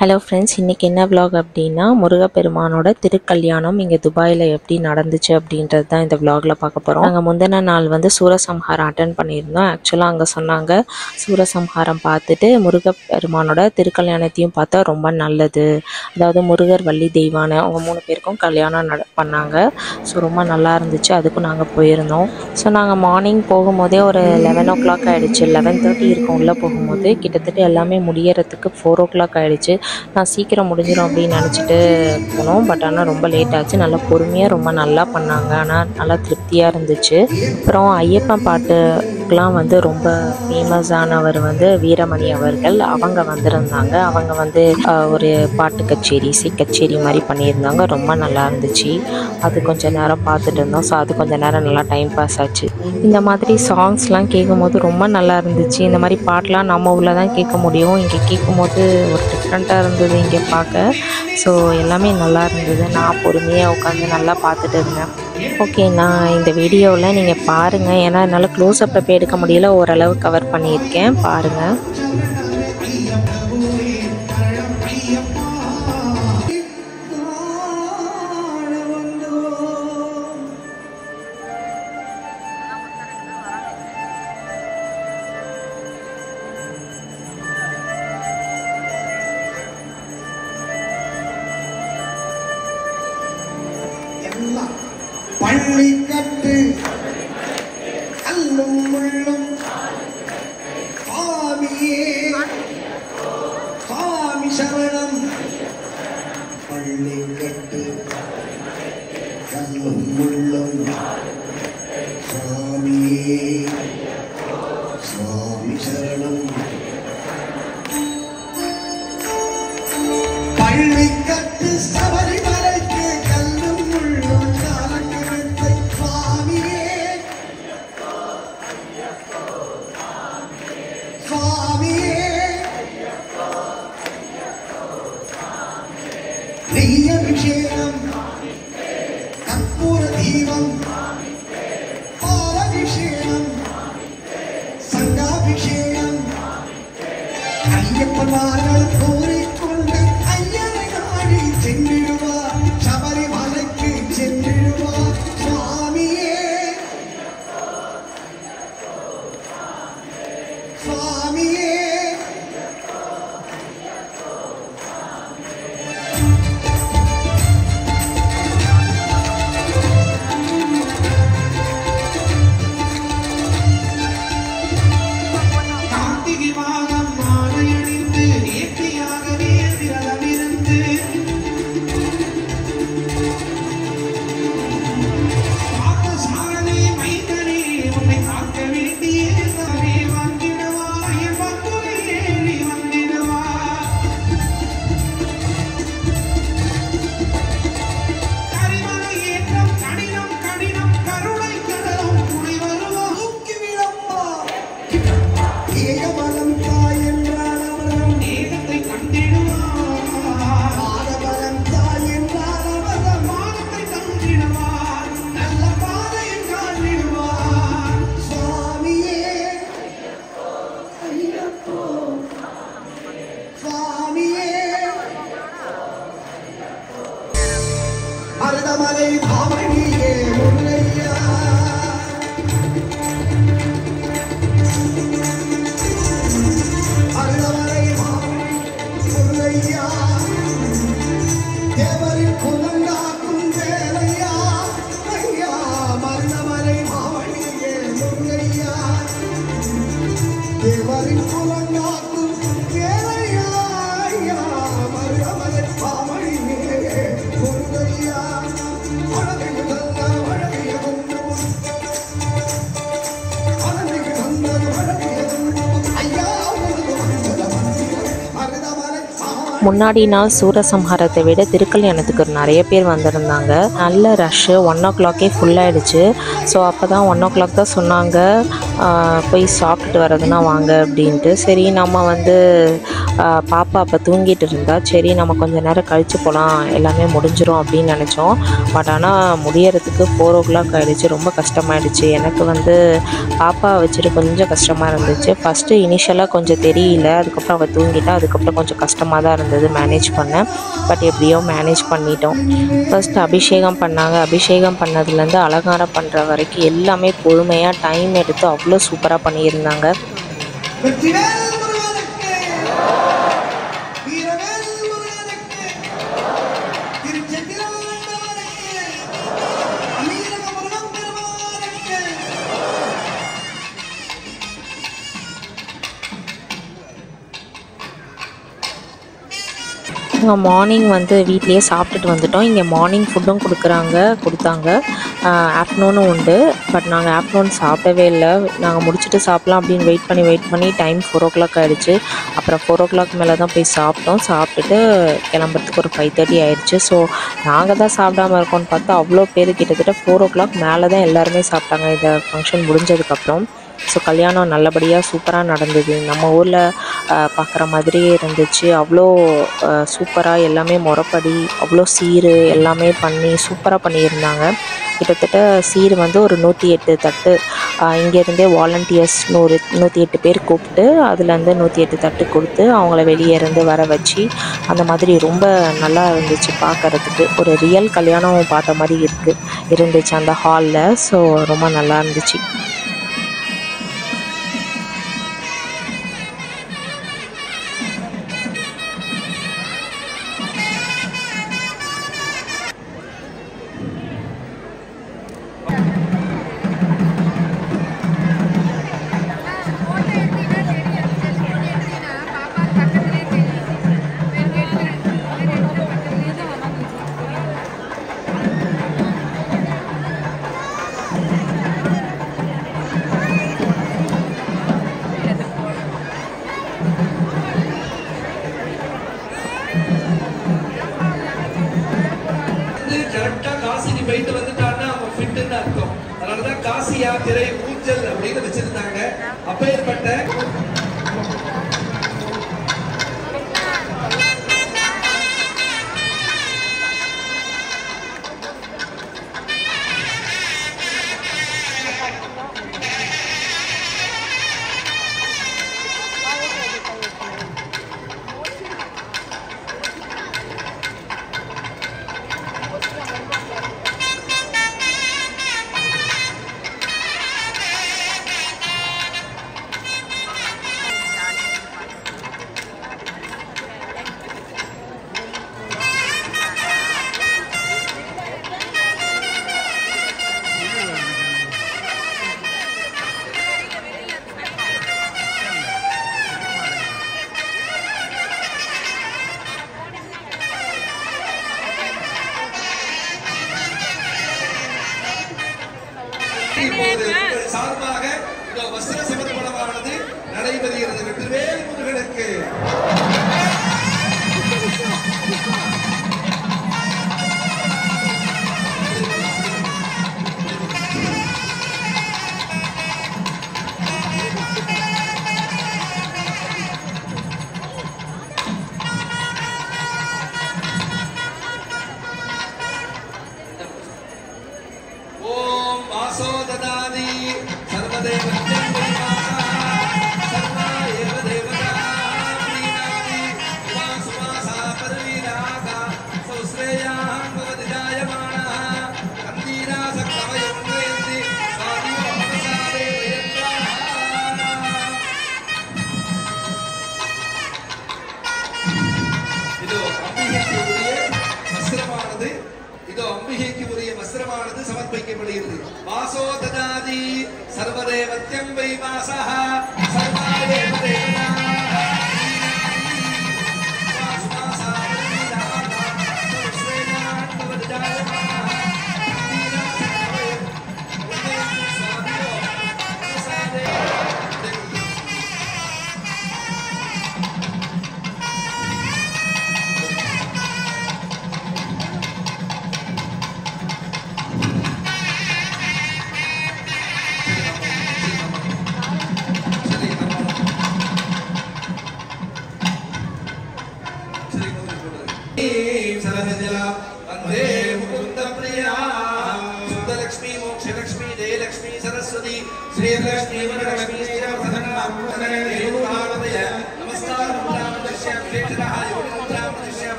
Hello friends, இன்றைக்கி என்ன vlog அப்படின்னா முருகப்பெருமானோட திருக்கல்யாணம் இங்கே துபாயில் எப்படி நடந்துச்சு அப்படின்றது தான் இந்த vlogல பார்க்க போகிறோம். நாங்கள் முந்தின நாள் வந்து சூரசம்ஹாரம் அட்டன் பண்ணியிருந்தோம். ஆக்சுவலாக அங்கே சொன்னாங்க சூரசம்ஹாரம் பார்த்துட்டு முருகப்பெருமானோட திருக்கல்யாணத்தையும் பார்த்தா ரொம்ப நல்லது. அதாவது முருகர் வள்ளி தெய்வானை அவங்க 3 பேருக்கும் கல்யாணம் பண்ணாங்க. ஸோ ரொம்ப நல்லா இருந்துச்சு. அதுக்கும் நாங்கள் போயிருந்தோம். ஸோ நாங்கள் மார்னிங் போகும்போதே ஒரு 11 o'clock ஆகிடுச்சு. 11:30 இருக்கும் உள்ளே போகும்போது. கிட்டத்தட்ட எல்லாமே முடியறதுக்கு 4 o'clock ஆகிடுச்சு. நான் சீக்கிரம் முடிஞ்சிடும் அப்படின்னு நினச்சிட்டு போனோம். பட் ஆனால் ரொம்ப லேட் ஆச்சு. நல்லா பொறுமையாக ரொம்ப நல்லா பண்ணாங்க. ஆனால் நல்லா திருப்தியாக இருந்துச்சு. அப்புறம் ஐயப்பன் பாட்டுக்கெலாம் வந்து ரொம்ப ஃபேமஸானவர் வந்து வீரமணி அவர்கள். அவங்க வந்திருந்தாங்க. அவங்க வந்து ஒரு பாட்டு கச்சேரி, இசை கச்சேரி மாதிரி பண்ணியிருந்தாங்க. ரொம்ப நல்லா இருந்துச்சு. அது கொஞ்சம் நேரம் பார்த்துட்டு இருந்தோம். ஸோ அது கொஞ்சம் நேரம் நல்லா டைம் பாஸ் ஆச்சு. இந்த மாதிரி சாங்ஸ்லாம் கேட்கும்போது ரொம்ப நல்லா இருந்துச்சு. இந்த மாதிரி பாட்டெலாம் நம்ம ஊரில் தான் கேட்க முடியும். இங்கே கேட்கும்போது ஒரு டிஃப்ரெண்ட்டாக இருந்தது இங்கே பார்க்க. ஸோ எல்லாமே நல்லா இருந்தது. நான் பொறுமையாக உட்காந்து நல்லா பார்த்துட்டு இருந்தேன். ஓகே, நான் இந்த வீடியோவில் நீங்கள் பாருங்கள். ஏன்னா என்னால் க்ளோஸ்அப்பில் போய் எடுக்க முடியல. ஓரளவு கவர் பண்ணியிருக்கேன், பாருங்கள். பள்ளி கட்டு கல்லும் முள்ளும் சாமியே சாமி சரணம். பள்ளி கட்டு கல்லும் முள்ளும் சாமியே சாமி சரணம். பள்ளி கட்டு சபரிமலைக்கு கல்லும் முள்ளும் அபிஷேகம் கற்பூர தீபம் பாலபிஷேகம் சங்காபிஷேகம் ஐயப்பனார்கள் கூறிக்கொண்டு ஐயனை நாடி சென்றிடுவார். சபரிமலைக்கு சென்றிடுவார். சுவாமியே சுவாமியே மருதமலை பாவனியே முருகையா. மருதமலை பாவனி முருகையா. தேவரின் குலங்காக்கும் வேலையா ஐயா. மருதமலை பாவனியே முருகையா. தேவரின் குலங்காக்கும் வேலையா ஐயா. மருதமலை பாவனியே முருகையா. முன்னாடி நாள் சூரசம்ஹாரத்தை விட திருக்கல்யாணத்துக்கு நிறைய பேர் வந்திருந்தாங்க. நல்ல ரஷ்ஷு. 1 o'clock ஃபுல்லாகிடுச்சு. ஸோ அப்போ தான் 1 o'clock தான் சொன்னாங்க போய் சாப்பிட்டுட்டு வரதுன்னா வாங்க அப்படின்ட்டு. சரி நம்ம வந்து பாப்பா அப்போ தூங்கிட்டு இருந்தா, சரி நம்ம கொஞ்சம் நேரம் கழித்து போகலாம், எல்லாமே முடிஞ்சிடும் அப்படின்னு நினச்சோம். பட் ஆனால் முடியறதுக்கு 4 o'clock ஆகிடுச்சு. ரொம்ப கஷ்டமாயிடுச்சு. எனக்கு வந்து பாப்பாவை வச்சுட்டு கொஞ்சம் கஷ்டமாக இருந்துச்சு. ஃபஸ்ட்டு இனிஷியலாக கொஞ்சம் தெரியல, அதுக்கப்புறம் அவள் தூங்கிட்டா, அதுக்கப்புறம் கொஞ்சம் கஷ்டமாக தான் இருந்தது மேனேஜ் பண்ண. பட் எப்படியோ மேனேஜ் பண்ணிட்டோம். ஃபஸ்ட்டு அபிஷேகம் பண்ணாங்க. அபிஷேகம் பண்ணதுலேருந்து அலங்காரம் பண்ணுற வரைக்கும் எல்லாமே பொறுமையாக டைம் எடுத்து அவ்வளோ சூப்பராக பண்ணியிருந்தாங்க. வெற்றிவேல் முருகனுக்கு, வீரவேல் முருகனுக்கு, திருச்செந்தூர் ஆண்டவனுக்கு, அமீரக முருகன் பெருமானுக்கு. இங்கே மார்னிங் வந்து வீட்லேயே சாப்பிட்டுட்டு வந்துட்டோம். இங்கே மார்னிங் ஃபுட்டும் கொடுத்தாங்க. ஆஃப்டர்நூனும் உண்டு. பட் நாங்கள் ஆஃப்டர்நூன் சாப்பிடவே இல்லை. நாங்கள் முடிச்சுட்டு சாப்பிட்லாம் அப்படின்னு வெயிட் பண்ணி டைம் 4 o'clock ஆகிடுச்சு. அப்புறம் 4 o'clock மேலே தான் போய் சாப்பிட்டோம். சாப்பிட்டுட்டு கிளம்புறதுக்கு ஒரு 5:30 ஆயிடுச்சு. ஸோ நாங்கள் தான் சாப்பிடாமல் இருக்கோம்னு பார்த்தா அவ்வளோ பேர் கிட்டத்தட்ட 4 o'clock மேலே தான் எல்லாருமே சாப்பிட்டாங்க இந்த ஃபங்க்ஷன் முடிஞ்சதுக்கப்புறம். ஸோ கல்யாணம் நல்லபடியாக சூப்பராக நடந்தது. நம்ம ஊரில் பார்க்குற மாதிரியே இருந்துச்சு. அவ்வளோ சூப்பராக எல்லாமே முறைப்படி அவ்வளோ சீர் எல்லாமே பண்ணி சூப்பராக பண்ணியிருந்தாங்க. கிட்டத்தட்ட சீர் வந்து ஒரு 108 தட்டு இங்கேருந்தே வாலண்டியர்ஸ் 108 பேர் கூப்பிட்டு அதுலேருந்து 108 தட்டு கொடுத்து அவங்கள வெளியே இருந்து வர வச்சு அந்த மாதிரி ரொம்ப நல்லா இருந்துச்சு பார்க்குறதுக்கு. ஒரு ரியல் கல்யாணம் பார்த்த மாதிரி இருந்துச்சு அந்த ஹாலில். ஸோ ரொம்ப நல்லா இருந்துச்சு. போயிட்டு வந்துட்டான்னா அவன் ஃபிட்னு அர்த்தம். அதனாலதான் காசி யாத்திரை ஊஞ்சல் அப்படின்னு வச்சிருந்தாங்க. அப்பேற்பட்ட சார்பாக வஸ்திர சமர்ப்பணமானது நடைபெறுகிறது. வெற்றிவேல் முருகனுக்கு. ஓம் வாசோ ததாதி சர்வதேவத்யம் சர்வாயேவ தேவதானாதி உமாசுமாசா பரவீராகா சௌஸ்ரேயாம் பவதி ஜாயமானः கந்தீரா சக்தவயம் வேந்தி சாதியோ பிரசாதே வேத்ராः. இதோ அம்பிகைக்கு உரிய வஸ்திரமானது சமர்ப்பிக்கப்படுகிறது. வாசோ ததாதி சர்வதேவத்யம் வை வாசஹ சர்வாயேவ தேவதானாः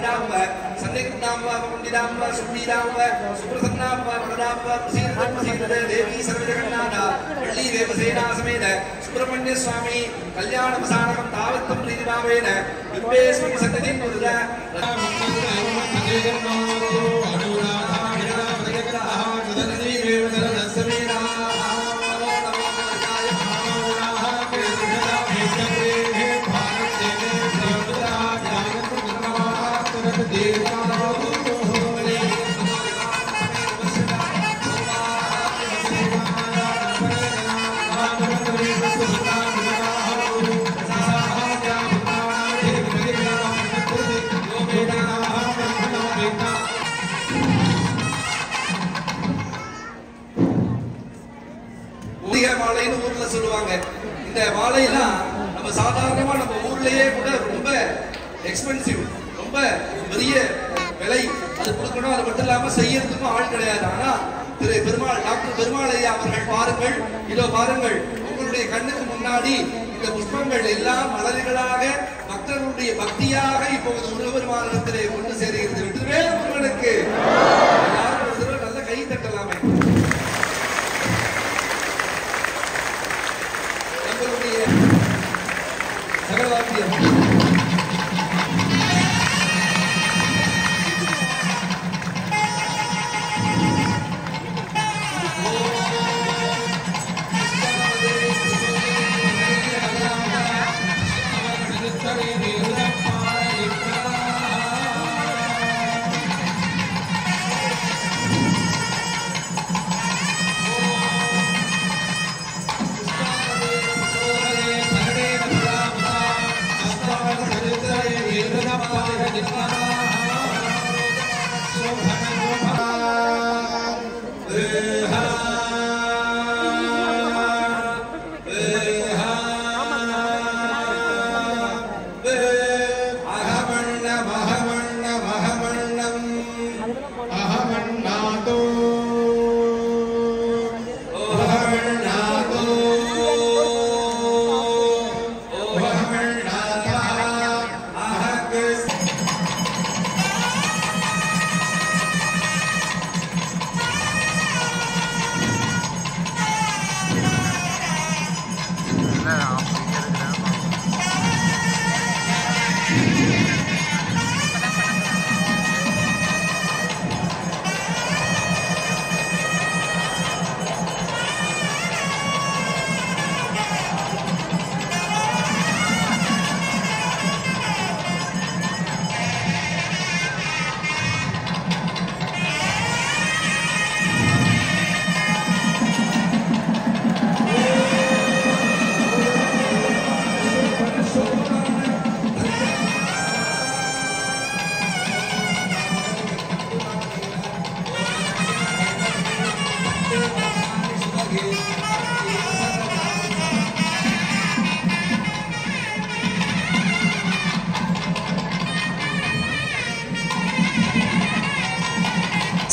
வாணிடாம்ப சன்னிகிருதாம்ப பண்டிதாம்ப சுப்பீதாம்ப சுப்ரசன்னாம்ப மகதாம்ப பிரசீத தேவி சர்வஜகநாத வள்ளி தேவசேனா சமேத சுப்பிரமணிய சுவாமி கல்யாண மசானகம் தாவத்தம் பிரீதிபாவேன விப்பேஸ்வரி சன்னதின் உருத வாழைன்னு ஊர்ல சொல்லுவாங்க. இந்த வாழைலாம் நம்ம சாதாரணமா நம்ம ஊர்லயே கூட ரொம்ப எக்ஸ்பென்சிவ், ரொம்ப பெரிய விலை அது கொடுக்கணும். அது மட்டும் இல்லாம செய்யறதுக்கும் ஆள் கிடையாது. ஆனா திரு பெருமாள் டாக்டர் பெருமாள் ஐயா அவர்கள் பாருங்கள், இதோ பாருங்கள், உங்களுடைய கண்ணுக்கு முன்னாடி இந்த புஷ்பங்கள் எல்லாம் மலர்களாக பக்தர்களுடைய பக்தியாக இப்போது முருகபெருமானிடத்திலே கொண்டு சேருகிறது. வெற்றிவே முருகனுக்கு எல்லாரும் ஒரு தடவை நல்ல கை தட்டலாமே. நம்மளுடைய சகலவாக்கியம்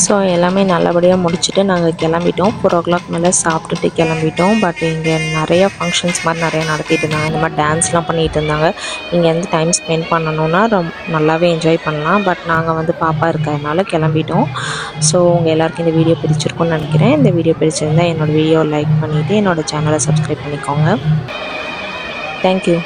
ஸோ எல்லாமே நல்லபடியாக முடிச்சுட்டு நாங்கள் கிளம்பிட்டோம். 4 o'clock மேலே சாப்பிட்டுட்டு கிளம்பிட்டோம். பட் இங்கே நிறையா ஃபங்க்ஷன்ஸ் மாதிரி நிறையா நடத்திட்டு இருந்தாங்க. இந்த மாதிரி டான்ஸ்லாம் பண்ணிகிட்டு இருந்தாங்க. இங்கே வந்து டைம் ஸ்பெண்ட் பண்ணணுன்னா நல்லாவே என்ஜாய் பண்ணலாம். பட் நாங்கள் வந்து பாப்பா இருக்கிறதுனால கிளம்பிட்டோம். ஸோ உங்கள் எல்லாருக்கும் இந்த வீடியோ பிடிச்சிருக்குன்னு நினைக்கிறேன். இந்த வீடியோ பிடிச்சிருந்தால் என்னோடய வீடியோ லைக் பண்ணிவிட்டு என்னோடய சேனலை சப்ஸ்கிரைப் பண்ணிக்கோங்க. தேங்க்யூ.